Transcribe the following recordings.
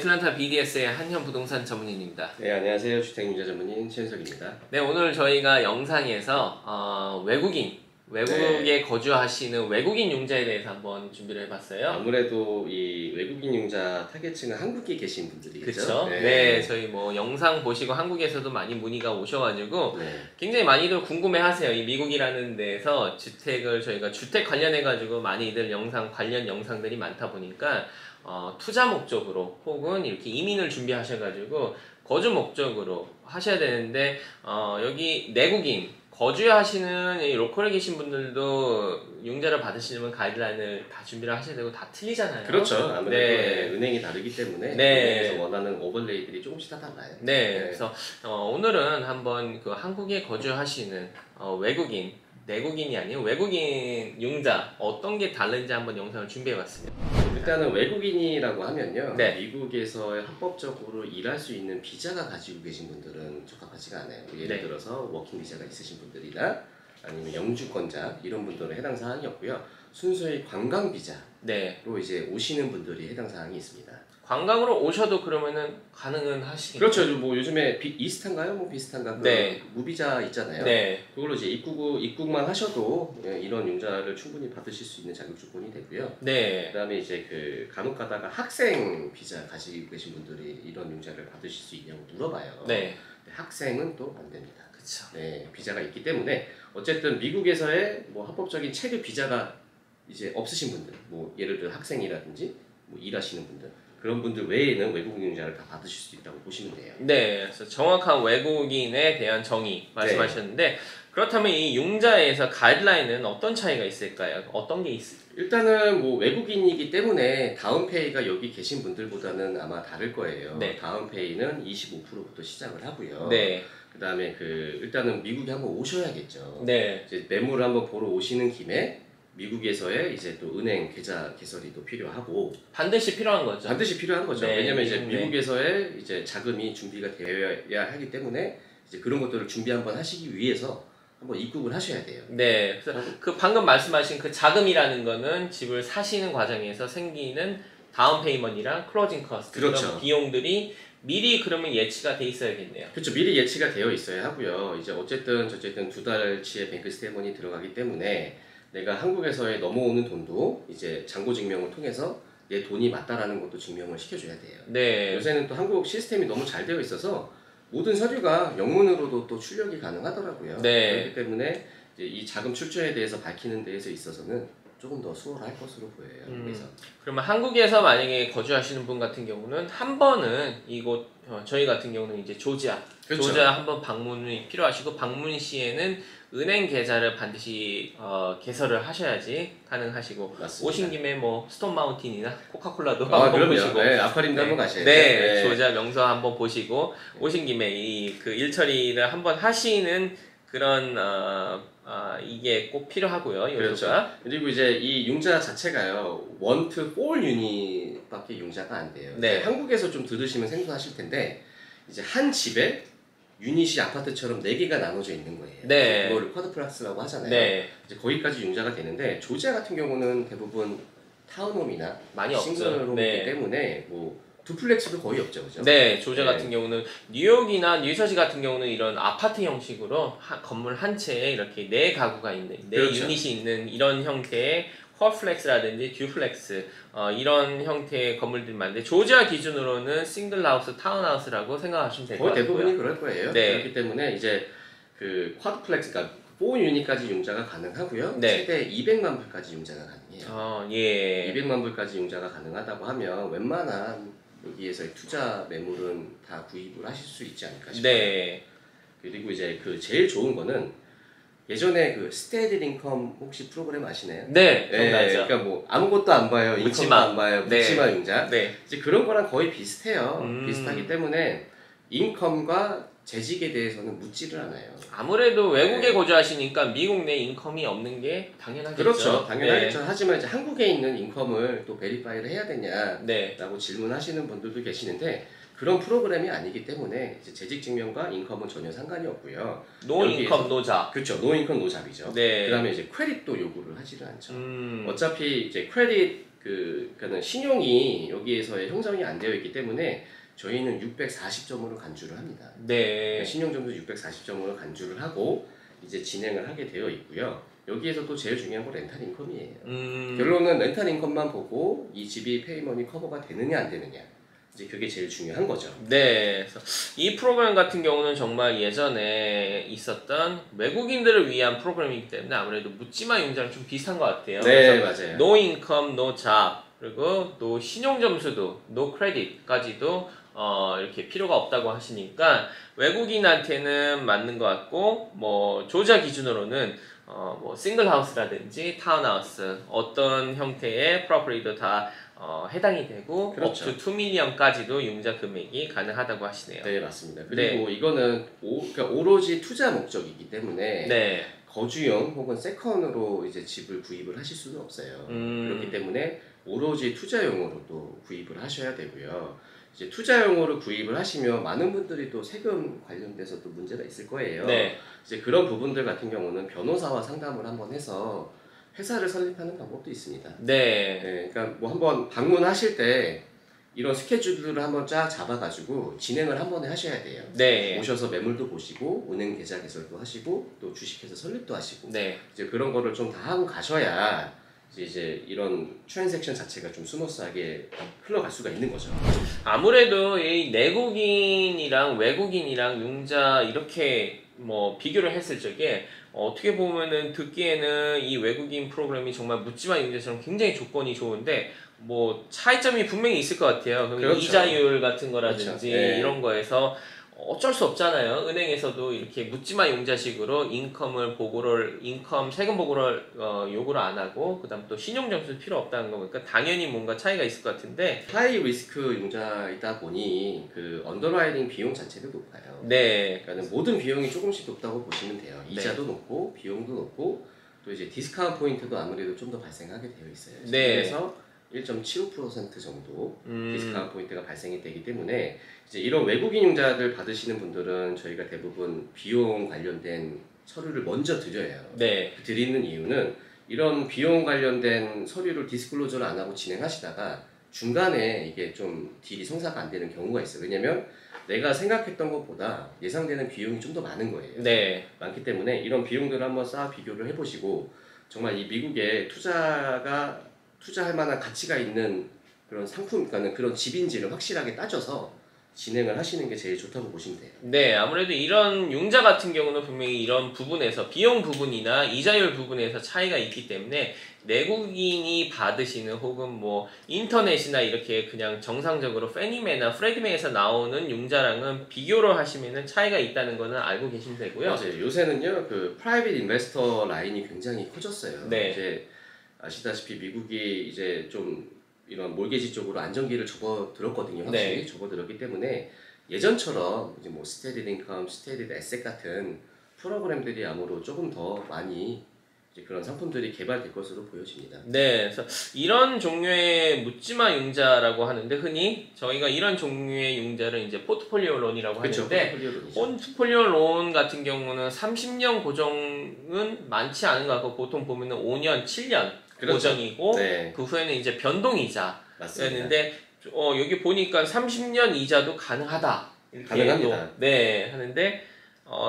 애틀란타 BDS의 한현부동산 전문인입니다. 네, 안녕하세요. 주택융자 전문인 최윤석입니다. 네, 오늘 저희가 영상에서 외국에 거주하시는 외국인 융자에 대해서 한번 준비를 해봤어요. 아무래도 이 외국인 융자 타겟층은 한국에 계신 분들이겠죠. 그렇죠. 네, 저희 뭐 영상 보시고 한국에서도 많이 문의가 오셔가지고 굉장히 많이들 궁금해하세요. 이 미국이라는 데서 주택을 저희가 주택 관련해가지고 많이들 관련 영상들이 많다 보니까 투자 목적으로 혹은 이렇게 이민을 준비하셔가지고 거주 목적으로 하셔야 되는데 여기 내국인 거주하시는 이 로컬에 계신 분들도 융자를 받으시려면 가이드라인을 다 준비를 하셔야 되고 다 틀리잖아요. 그렇죠. 아무래도 은행이 다르기 때문에 은행에서 원하는 오버레이들이 조금씩 다 달라요. 그래서 오늘은 한번 그 한국에 거주하시는 내국인이 아니고 외국인 융자 어떤 게 다른지 한번 영상을 준비해봤습니다. 일단은 외국인이라고 하면요, 미국에서 합법적으로 일할 수 있는 비자가 가지고 계신 분들은 적합하지가 않아요. 예를 들어서 워킹 비자가 있으신 분들이나 아니면 영주권자 이런 분들은 해당 사항이 없고요. 순수히 관광 비자로 이제 오시는 분들이 해당 사항이 있습니다. 관광으로 오셔도 그러면은 가능은 하시겠죠? 그렇죠. 뭐 요즘에 비슷한가요? 뭐 비슷한가? 무비자 있잖아요. 그걸로 이제 입국만 하셔도 이런 융자를 충분히 받으실 수 있는 자격 조건이 되고요. 그다음에 이제 그 간혹 가다가 학생 비자 가지고 계신 분들이 이런 융자를 받으실 수 있냐고 물어봐요. 학생은 또 안 됩니다. 그렇죠. 비자가 있기 때문에 어쨌든 미국에서의 뭐 합법적인 체류 비자가 이제 없으신 분들, 뭐 예를 들어 학생이라든지 뭐 일하시는 분들. 그런 분들 외에는 외국인 융자를 다 받으실 수 있다고 보시면 돼요. 그래서 정확한 외국인에 대한 정의 말씀하셨는데 그렇다면 이 융자에서 가이드라인은 어떤 차이가 있을까요? 어떤 게 있을까요? 일단은 뭐 외국인이기 때문에 다운페이가 여기 계신 분들보다는 아마 다를 거예요. 다운페이는 25%부터 시작을 하고요. 그 다음에 일단은 미국에 한번 오셔야겠죠. 이제 매물을 한번 보러 오시는 김에 미국에서의 이제 또 은행 계좌 개설이 또 필요하고 반드시 필요한 거죠. 반드시 필요한 거죠. 왜냐면 이제 미국에서의 이제 자금이 준비가 되어야 하기 때문에 이제 그런 것들을 준비 한번 하시기 위해서 한번 입국을 하셔야 돼요. 그래서 그 방금 말씀하신 그 자금이라는 거는 집을 사시는 과정에서 생기는 다운 페이먼트랑 클로징 커스트 이런 비용들이 미리 그러면 예치가 돼 있어야겠네요. 그렇죠. 미리 예치가 되어 있어야 하고요. 이제 어쨌든 2달치의 뱅크 스테이먼이 들어가기 때문에 내가 한국에서의 넘어오는 돈도 이제 잔고 증명을 통해서 내 돈이 맞다라는 것도 증명을 시켜줘야 돼요. 요새는 또 한국 시스템이 너무 잘 되어 있어서 모든 서류가 영문으로도 또 출력이 가능하더라고요. 그렇기 때문에 이제 이 자금 출처에 대해서 밝히는 데에서 있어서는 조금 더 수월할 것으로 보여요. 그래서 그러면 한국에서 만약에 거주하시는 분 같은 경우는 한 번은 이곳 저희 같은 경우는 이제 조지아 한번 방문이 필요하시고 방문 시에는 은행 계좌를 반드시 개설을 하셔야지 가능하시고 오신 김에 뭐 스톤 마운틴이나 코카콜라도 한번 보시고 아쿠아리움도 한번 가셔야 돼요. 조지아 명소 한번 보시고 오신 김에 그 일처리를 한번 하시는 그런 이게 꼭 필요하고요. 그리고 이제 이 융자 자체가요 1 to 4 유닛밖에 융자가 안 돼요. 한국에서 좀 들으시면 생소하실 텐데 이제 한 집에 유닛이 아파트처럼 4개가 나눠져 있는 거예요. 그거를 쿼드플렉스라고 하잖아요. 이제 거기까지 융자가 되는데 조지아 같은 경우는 대부분 타운홈이나 싱글홈이기 때문에 뭐 두플렉스도 거의 없죠, 그죠? 조지아 같은 경우는 뉴욕이나 뉴저지 같은 경우는 이런 아파트 형식으로 건물 한 채에 이렇게 4가구가 있는 4유닛이 있는 이런 형태의 쿼플렉스라든지 듀플렉스 이런 형태의 건물들이 많은데 조지아 기준으로는 싱글하우스, 타운하우스라고 생각하시면 될 것 같고요. 거의 대부분이 그럴 거예요. 그렇기 때문에 이제 그 쿼드플렉스, 그러니까 4유닛까지 융자가 가능하고요. 최대 200만 불까지 융자가 가능해요. 200만 불까지 융자가 가능하다고 하면 웬만한 여기에서의 투자 매물은 다 구입을 하실 수 있지 않을까 싶어요. 그리고 이제 그 제일 좋은 거는 예전에 그 스테이드 인컴 혹시 프로그램 아시나요? 그러니까 뭐 아무것도 안 봐요, 인컴도 안 봐요, 묻지마 융자. 이제 그런 거랑 거의 비슷해요. 비슷하기 때문에 인컴과 재직에 대해서는 묻지를 않아요. 아무래도 외국에 거주하시니까 미국 내 인컴이 없는 게 당연하겠죠. 그렇죠. 당연하겠죠. 하지만 이제 한국에 있는 인컴을 또 베리파이를 해야 되냐라고 질문하시는 분들도 계시는데 그런 프로그램이 아니기 때문에 이제 재직 증명과 인컴은 전혀 상관이 없고요. 노 인컴 노 잡. 그렇죠. 노 인컴 노 잡이죠. 그다음에 이제 크레딧도 요구를 하지를 않죠. 어차피 이제 크레딧 그러니까는 신용이 여기에서의 형성이 안 되어 있기 때문에 저희는 640점으로 간주를 합니다. 네. 그러니까 신용점수 640점으로 간주를 하고 이제 진행을 하게 되어 있고요. 여기에서 또 제일 중요한 건 렌탈 인컴이에요. 결론은 렌탈 인컴만 보고 이 집이 페이먼이 커버가 되느냐 안 되느냐. 이제 그게 제일 중요한 거죠. 네. 그래서 이 프로그램 같은 경우는 정말 예전에 있었던 외국인들을 위한 프로그램이기 때문에 아무래도 묻지마 융자랑 좀 비슷한 것 같아요. 네, 맞아요. No income, no job. 그리고 또 신용 점수도 no credit까지도 이렇게 필요가 없다고 하시니까 외국인한테는 맞는 것 같고 뭐 조자 기준으로는 뭐 싱글 하우스라든지 타운하우스 어떤 형태의 프로퍼티도 다 해당이 되고 그렇죠. up to 2 million까지도 융자 금액이 가능하다고 하시네요. 네, 맞습니다. 그리고 이거는 그러니까 오로지 투자 목적이기 때문에 네. 거주용 혹은 세컨으로 이제 집을 구입을 하실 수는 없어요. 그렇기 때문에 오로지 투자용으로 또 구입을 하셔야 되고요. 이제 투자용으로 구입을 하시면 많은 분들이 또 세금 관련돼서 또 문제가 있을 거예요. 네. 이제 그런 부분들 같은 경우는 변호사와 상담을 한번 해서 회사를 설립하는 방법도 있습니다. 네. 네, 그러니까 뭐 한번 방문하실 때 이런 스케줄들을 한번 쫙 잡아가지고 진행을 한 번에 하셔야 돼요. 네. 오셔서 매물도 보시고 은행 계좌 개설도 하시고 또 주식회사 설립도 하시고 네. 이제 그런 거를 좀 다 하고 가셔야 이제 이런 트랜잭션 자체가 좀 스무스하게 흘러갈 수가 있는 거죠. 아무래도 이 내국인이랑 외국인이랑 융자 이렇게 뭐 비교를 했을 적에 어떻게 보면은 듣기에는 이 외국인 프로그램이 정말 묻지마 융자처럼 굉장히 조건이 좋은데 뭐 차이점이 분명히 있을 것 같아요. 그렇죠. 이자율 같은 거라든지 그렇죠. 네. 이런 거에서 어쩔 수 없잖아요. 은행에서도 이렇게 묻지마 융자식으로 세금 보고를 요구를 안 하고 그다음 또 신용 점수 필요 없다는 거 보니까 당연히 뭔가 차이가 있을 것 같은데 하이 리스크 융자이다 보니 그 언더라이팅 비용 자체도 높아요. 네. 그러니까 모든 비용이 조금씩 높다고 보시면 돼요. 이자도 높고 비용도 높고 또 이제 디스카운트 포인트도 아무래도 좀 더 발생하게 되어 있어요. 네. 그래서 1.75% 정도 디스카운트 포인트가 발생이 되기 때문에 이제 이런 외국인 융자들 받으시는 분들은 저희가 대부분 비용 관련된 서류를 먼저 드려요. 네. 드리는 이유는 이런 비용 관련된 서류를 디스클로저를 안 하고 진행하시다가 중간에 이게 좀 딜이 성사가 안 되는 경우가 있어요. 왜냐면 내가 생각했던 것보다 예상되는 비용이 좀 더 많은 거예요. 네. 많기 때문에 이런 비용들을 한번 쌓아 비교를 해보시고 정말 이 미국에 투자할 만한 가치가 있는 그런 상품, 그러니까 그런 집인지를 확실하게 따져서 진행을 하시는 게 제일 좋다고 보시면 돼요. 네, 아무래도 이런 융자 같은 경우는 분명히 이런 부분에서 비용 부분이나 이자율 부분에서 차이가 있기 때문에 내국인이 받으시는 혹은 뭐 인터넷이나 이렇게 그냥 정상적으로 페니메나 프레디메에서 나오는 융자랑은 비교를 하시면은 차이가 있다는 거는 알고 계시면 되고요. 맞아요. 요새는요 그 프라이빗 인베스터 라인이 굉장히 커졌어요. 네. 이제 아시다시피 미국이 이제 좀 이런 몰개지 쪽으로 안정기를 접어들었거든요. 확실히 네. 접어들었기 때문에 예전처럼 이제 뭐 스테디드 인컴, 스테디드 에셋 같은 프로그램들이 아무로 조금 더 많이 이제 그런 상품들이 개발될 것으로 보여집니다. 네, 그래서 이런 종류의 묻지마 융자라고 하는데 흔히 저희가 이런 종류의 융자를 이제 포트폴리오 론이라고 하는데 포트폴리오 론 같은 경우는 30년 고정은 많지 않은 것 같고 보통 보면은 5년, 7년 그렇죠. 고정이고 네. 그 후에는 이제 변동이자였는데 여기 보니까 30년 이자도 가능하다. 이렇게 가능합니다. 네, 하는데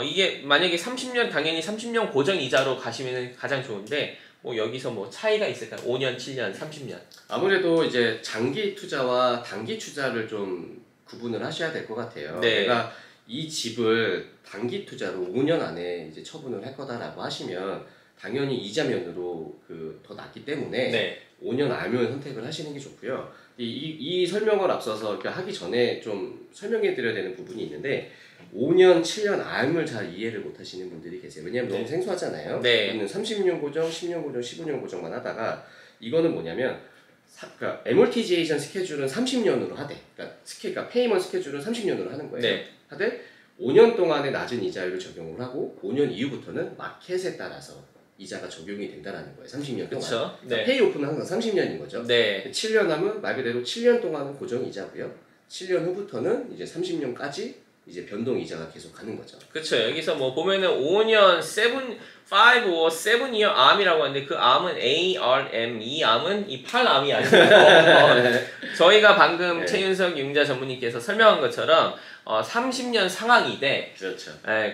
이게 만약에 30년 당연히 30년 고정 이자로 가시면 가장 좋은데 뭐 여기서 뭐 차이가 있을까요? 5년, 7년, 30년. 아무래도 이제 장기 투자와 단기 투자를 좀 구분을 하셔야 될 것 같아요. 네. 내가 이 집을 단기 투자로 5년 안에 이제 처분을 할 거다라고 하시면 당연히 이자면으로 더 낮기 때문에 네. 5년 알면 선택을 하시는 게 좋고요. 이 설명을 앞서서 하기 전에 좀 설명해 드려야 되는 부분이 있는데 5년, 7년 암을 잘 이해를 못 하시는 분들이 계세요. 왜냐하면 너무 생소하잖아요. 네. 우리는 30년 고정, 10년 고정, 15년 고정만 하다가 이거는 뭐냐면 그러니까 애몰티제이션 스케줄은 30년으로 하되 그러니까 페이먼 스케줄은 30년으로 하는 거예요. 네. 하되 5년 동안의 낮은 이자율을 적용을 하고 5년 이후부터는 마켓에 따라서 이자가 적용이 된다는 거예요. 30년 동안. 그쵸? 네. 그러니까 페이오프는 항상 30년인 거죠. 네. 7년 하면 말 그대로 7년 동안은 고정 이자고요. 7년 후부터는 이제 30년까지 이제 변동 이자가 계속 가는 거죠. 그렇죠. 여기서 뭐 보면은 5년 5 or 7 year arm이라고 하는데 그 arm은 ARM, 이 arm은 이 8arm이 아니고 저희가 방금 네. 최윤석 융자 전문님께서 설명한 것처럼 30년 상황이되 그렇죠.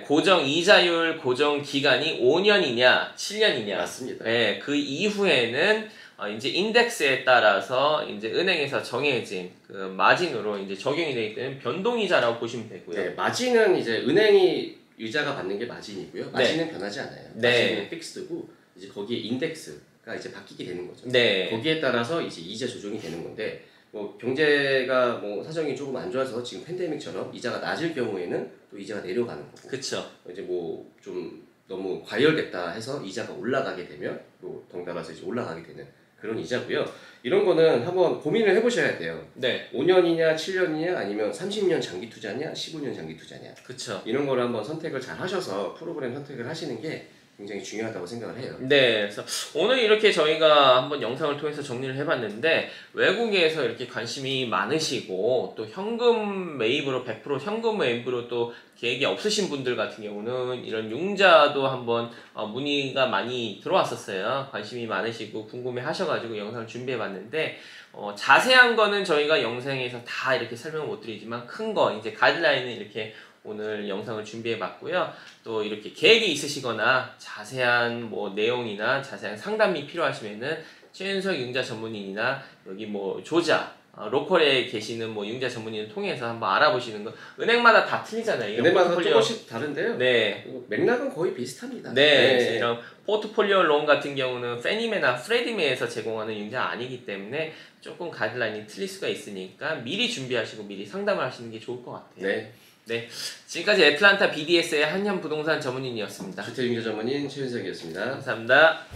고정 이자율 고정 기간이 5년이냐 7년이냐 맞습니다. 그 이후에는 이제 인덱스에 따라서 이제 은행에서 정해진 그 마진으로 이제 적용이 되기 때문에 변동이자라고 보시면 되고요. 네, 마진은 이제 은행이 유자가 받는 게 마진이고요. 마진은 네. 변하지 않아요. 네. 마진은 픽스드고 이제 거기에 인덱스가 이제 바뀌게 되는 거죠. 네. 거기에 따라서 이제 이자 조정이 되는 건데 뭐 경제가 뭐 사정이 조금 안 좋아서 지금 팬데믹처럼 이자가 낮을 경우에는 또 이자가 내려가는 거고. 그렇죠. 이제 뭐 좀 너무 과열됐다 해서 이자가 올라가게 되면 또 덩달아서 이제 올라가게 되는 그런 이자고요. 이런 거는 한번 고민을 해보셔야 돼요. 네. 5년이냐 7년이냐 아니면 30년 장기 투자냐 15년 장기 투자냐. 그렇죠. 이런 거를 한번 선택을 잘 하셔서 프로그램 선택을 하시는 게 굉장히 중요하다고 생각을 해요. 네, 그래서 오늘 이렇게 저희가 한번 영상을 통해서 정리를 해봤는데 외국에서 이렇게 관심이 많으시고 또 현금 매입으로 100% 현금 매입으로 또 계획이 없으신 분들 같은 경우는 이런 융자도 한번 문의가 많이 들어왔었어요. 관심이 많으시고 궁금해 하셔가지고 영상을 준비해봤는데 자세한 거는 저희가 영상에서 다 이렇게 설명을 못 드리지만 큰 거 이제 가이드라인은 이렇게 오늘 영상을 준비해봤고요. 또 이렇게 계획이 있으시거나 자세한 뭐 내용이나 자세한 상담이 필요하시면은 최윤석 융자 전문인이나 여기 뭐 조자 로컬에 계시는 뭐 융자 전문인을 통해서 한번 알아보시는 거. 은행마다 다 틀리잖아요. 은행마다 조금씩 다른데요. 네. 맥락은 거의 비슷합니다. 네. 네. 이런 포트폴리오 론 같은 경우는 페니메나 프레디메에서 제공하는 융자 아니기 때문에 조금 가이드라인이 틀릴 수가 있으니까 미리 준비하시고 미리 상담을 하시는 게 좋을 것 같아요. 네. 네, 지금까지 애틀란타 BDS의 한현부동산 전문인이었습니다. 주택융자 전문인 최윤석이었습니다. 감사합니다.